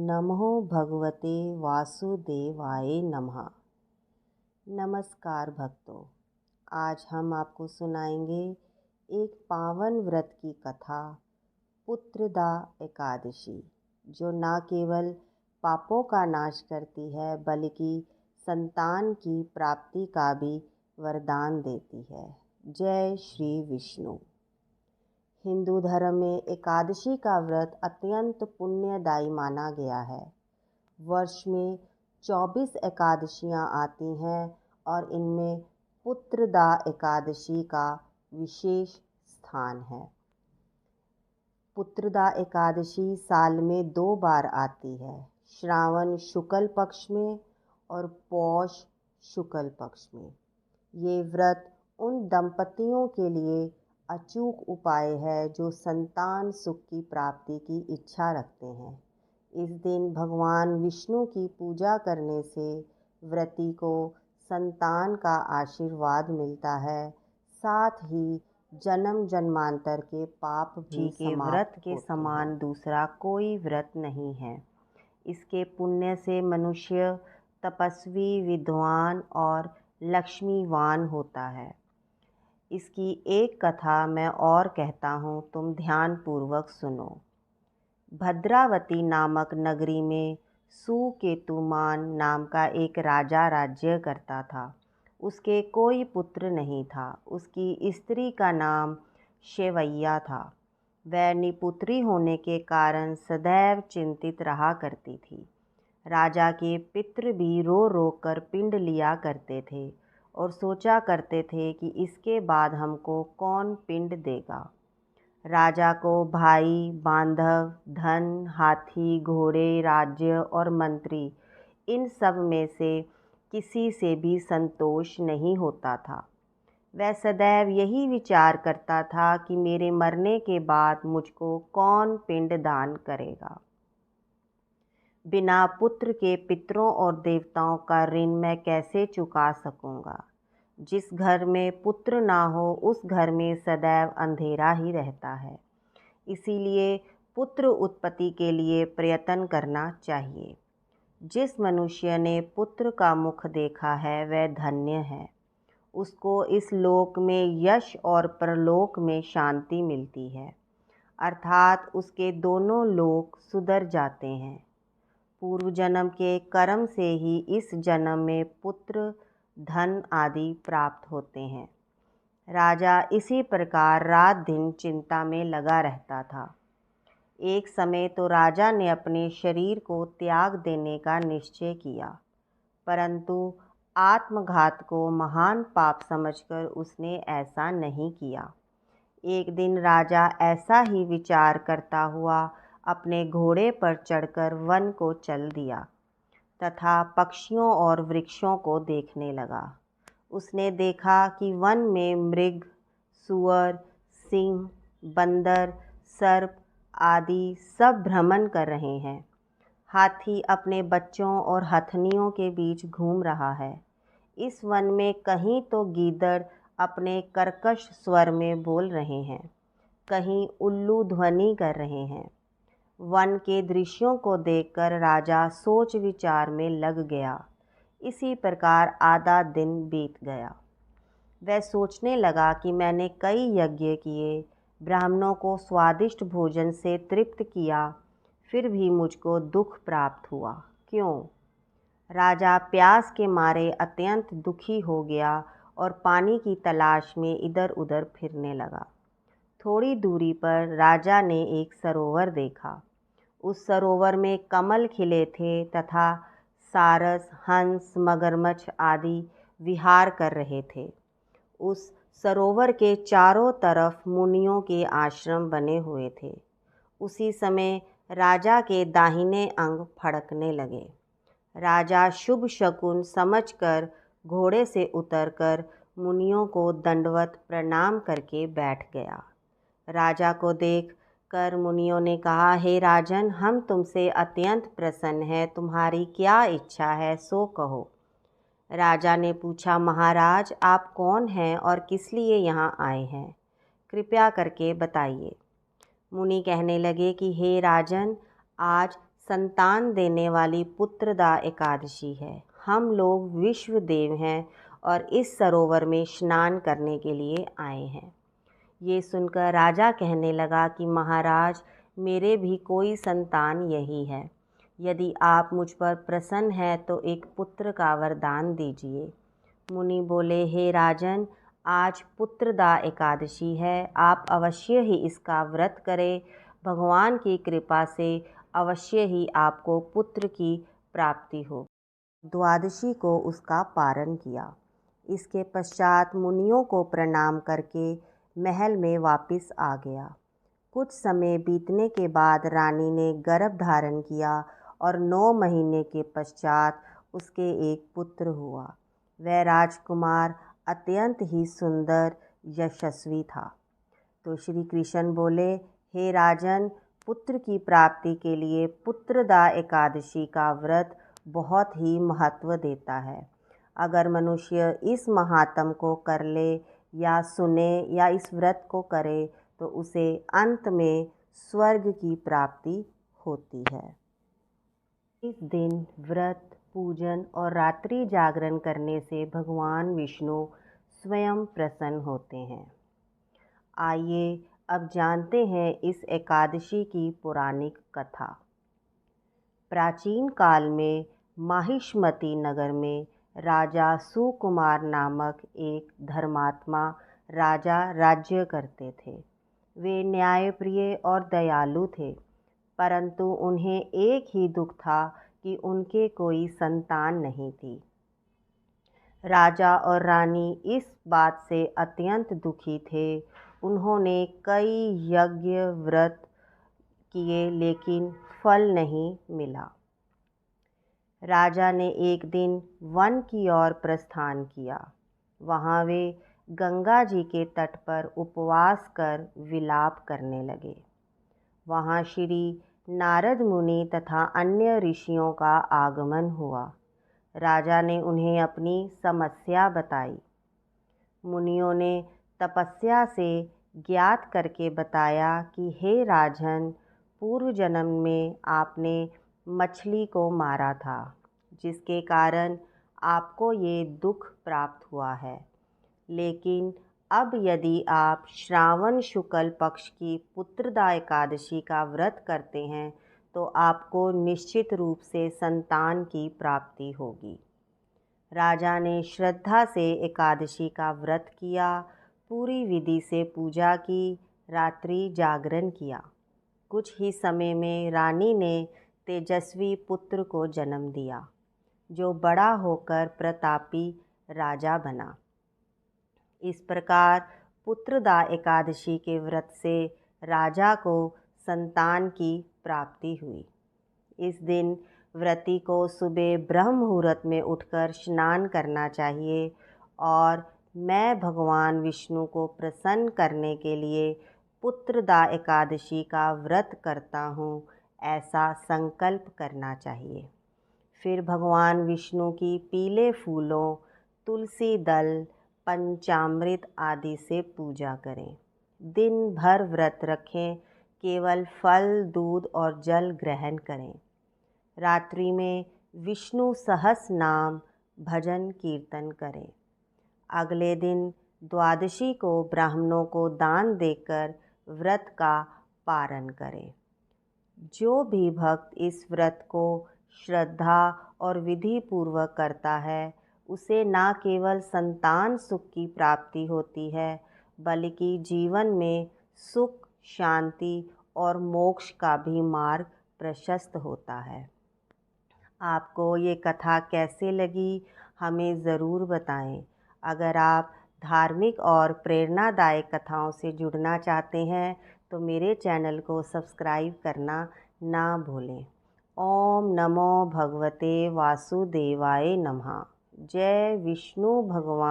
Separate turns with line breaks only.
नमो भगवते वासुदेवाय नमः। नमस्कार भक्तों, आज हम आपको सुनाएंगे एक पावन व्रत की कथा, पुत्रदा एकादशी, जो न केवल पापों का नाश करती है बल्कि संतान की प्राप्ति का भी वरदान देती है। जय श्री विष्णु। हिंदू धर्म में एकादशी का व्रत अत्यंत पुण्यदायी माना गया है। वर्ष में 24 एकादशियां आती हैं और इनमें पुत्रदा एकादशी का विशेष स्थान है। पुत्रदा एकादशी साल में 2 बार आती है, श्रावण शुक्ल पक्ष में और पौष शुक्ल पक्ष में। ये व्रत उन दंपतियों के लिए अचूक उपाय है जो संतान सुख की प्राप्ति की इच्छा रखते हैं। इस दिन भगवान विष्णु की पूजा करने से व्रती को संतान का आशीर्वाद मिलता है, साथ ही जन्म जन्मांतर के पाप भी के व्रत के समान दूसरा कोई व्रत नहीं है। इसके पुण्य से मनुष्य तपस्वी, विद्वान और लक्ष्मीवान होता है। इसकी एक कथा मैं और कहता हूँ, तुम ध्यान पूर्वक सुनो। भद्रावती नामक नगरी में सुकेतुमान नाम का एक राजा राज्य करता था। उसके कोई पुत्र नहीं था। उसकी स्त्री का नाम शेवैया था। वह निपुत्री होने के कारण सदैव चिंतित रहा करती थी। राजा के पितृ भी रो रो कर पिंड लिया करते थे और सोचा करते थे कि इसके बाद हमको कौन पिंड देगा। राजा को भाई, बांधव, धन, हाथी, घोड़े, राज्य और मंत्री, इन सब में से किसी से भी संतोष नहीं होता था। वह सदैव यही विचार करता था कि मेरे मरने के बाद मुझको कौन पिंड दान करेगा। बिना पुत्र के पितरों और देवताओं का ऋण मैं कैसे चुका सकूंगा। जिस घर में पुत्र ना हो उस घर में सदैव अंधेरा ही रहता है। इसीलिए पुत्र उत्पत्ति के लिए प्रयत्न करना चाहिए। जिस मनुष्य ने पुत्र का मुख देखा है वह धन्य है। उसको इस लोक में यश और परलोक में शांति मिलती है, अर्थात उसके दोनों लोक सुधर जाते हैं। पूर्व जन्म के कर्म से ही इस जन्म में पुत्र, धन आदि प्राप्त होते हैं। राजा इसी प्रकार रात दिन चिंता में लगा रहता था। एक समय तो राजा ने अपने शरीर को त्याग देने का निश्चय किया, परंतु आत्मघात को महान पाप समझकर उसने ऐसा नहीं किया। एक दिन राजा ऐसा ही विचार करता हुआ अपने घोड़े पर चढ़कर वन को चल दिया तथा पक्षियों और वृक्षों को देखने लगा। उसने देखा कि वन में मृग, सूअर, सिंह, बंदर, सर्प आदि सब भ्रमण कर रहे हैं। हाथी अपने बच्चों और हथनियों के बीच घूम रहा है। इस वन में कहीं तो गीदड़ अपने कर्कश स्वर में बोल रहे हैं, कहीं उल्लू ध्वनि कर रहे हैं। वन के दृश्यों को देखकर राजा सोच विचार में लग गया। इसी प्रकार आधा दिन बीत गया। वह सोचने लगा कि मैंने कई यज्ञ किए, ब्राह्मणों को स्वादिष्ट भोजन से तृप्त किया, फिर भी मुझको दुख प्राप्त हुआ। क्यों? राजा प्यास के मारे अत्यंत दुखी हो गया और पानी की तलाश में इधर उधर फिरने लगा। थोड़ी दूरी पर राजा ने एक सरोवर देखा। उस सरोवर में कमल खिले थे तथा सारस, हंस, मगरमच्छ आदि विहार कर रहे थे। उस सरोवर के चारों तरफ मुनियों के आश्रम बने हुए थे। उसी समय राजा के दाहिने अंग फड़कने लगे। राजा शुभ शकुन समझकर घोड़े से उतरकर मुनियों को दंडवत प्रणाम करके बैठ गया। राजा को देख कर मुनियों ने कहा, हे राजन, हम तुमसे अत्यंत प्रसन्न हैं, तुम्हारी क्या इच्छा है सो कहो। राजा ने पूछा, महाराज आप कौन हैं और किस लिए यहाँ आए हैं, कृपया करके बताइए। मुनि कहने लगे कि हे राजन, आज संतान देने वाली पुत्रदा एकादशी है। हम लोग विश्व देव हैं और इस सरोवर में स्नान करने के लिए आए हैं। ये सुनकर राजा कहने लगा कि महाराज, मेरे भी कोई संतान यही है। यदि आप मुझ पर प्रसन्न हैं तो एक पुत्र का वरदान दीजिए। मुनि बोले, हे राजन, आज पुत्रदा एकादशी है, आप अवश्य ही इसका व्रत करें। भगवान की कृपा से अवश्य ही आपको पुत्र की प्राप्ति हो। द्वादशी को उसका पारण किया। इसके पश्चात मुनियों को प्रणाम करके महल में वापस आ गया। कुछ समय बीतने के बाद रानी ने गर्भ धारण किया और 9 महीने के पश्चात उसके एक पुत्र हुआ। वह राजकुमार अत्यंत ही सुंदर यशस्वी था। तो श्री कृष्ण बोले, हे राजन, पुत्र की प्राप्ति के लिए पुत्रदा एकादशी का व्रत बहुत ही महत्व देता है। अगर मनुष्य इस महात्म को कर ले या सुने या इस व्रत को करे तो उसे अंत में स्वर्ग की प्राप्ति होती है। इस दिन व्रत, पूजन और रात्रि जागरण करने से भगवान विष्णु स्वयं प्रसन्न होते हैं। आइए अब जानते हैं इस एकादशी की पौराणिक कथा। प्राचीन काल में माहिष्मती नगर में राजा सुकुमार नामक एक धर्मात्मा राजा राज्य करते थे। वे न्यायप्रिय और दयालु थे, परंतु उन्हें एक ही दुख था कि उनके कोई संतान नहीं थी। राजा और रानी इस बात से अत्यंत दुखी थे। उन्होंने कई यज्ञ व्रत किए लेकिन फल नहीं मिला। राजा ने एक दिन वन की ओर प्रस्थान किया। वहाँ वे गंगा जी के तट पर उपवास कर विलाप करने लगे। वहाँ श्री नारद मुनि तथा अन्य ऋषियों का आगमन हुआ। राजा ने उन्हें अपनी समस्या बताई। मुनियों ने तपस्या से ज्ञात करके बताया कि हे राजन, पूर्व जन्म में आपने मछली को मारा था, जिसके कारण आपको ये दुख प्राप्त हुआ है। लेकिन अब यदि आप श्रावण शुक्ल पक्ष की पुत्रदा एकादशी का व्रत करते हैं तो आपको निश्चित रूप से संतान की प्राप्ति होगी। राजा ने श्रद्धा से एकादशी का व्रत किया, पूरी विधि से पूजा की, रात्रि जागरण किया। कुछ ही समय में रानी ने तेजस्वी पुत्र को जन्म दिया, जो बड़ा होकर प्रतापी राजा बना। इस प्रकार पुत्रदा एकादशी के व्रत से राजा को संतान की प्राप्ति हुई। इस दिन व्रती को सुबह ब्रह्म मुहूर्त में उठकर स्नान करना चाहिए और मैं भगवान विष्णु को प्रसन्न करने के लिए पुत्रदा एकादशी का व्रत करता हूँ, ऐसा संकल्प करना चाहिए। फिर भगवान विष्णु की पीले फूलों, तुलसी दल, पंचामृत आदि से पूजा करें। दिन भर व्रत रखें, केवल फल, दूध और जल ग्रहण करें। रात्रि में विष्णु सहस नाम भजन कीर्तन करें। अगले दिन द्वादशी को ब्राह्मणों को दान देकर व्रत का पारण करें। जो भी भक्त इस व्रत को श्रद्धा और विधि पूर्वक करता है, उसे न केवल संतान सुख की प्राप्ति होती है, बल्कि जीवन में सुख, शांति और मोक्ष का भी मार्ग प्रशस्त होता है। आपको ये कथा कैसे लगी, हमें ज़रूर बताएं। अगर आप धार्मिक और प्रेरणादायक कथाओं से जुड़ना चाहते हैं तो मेरे चैनल को सब्सक्राइब करना ना भूलें। ओम नमो भगवते वासुदेवाय नमः। जय विष्णु भगवान।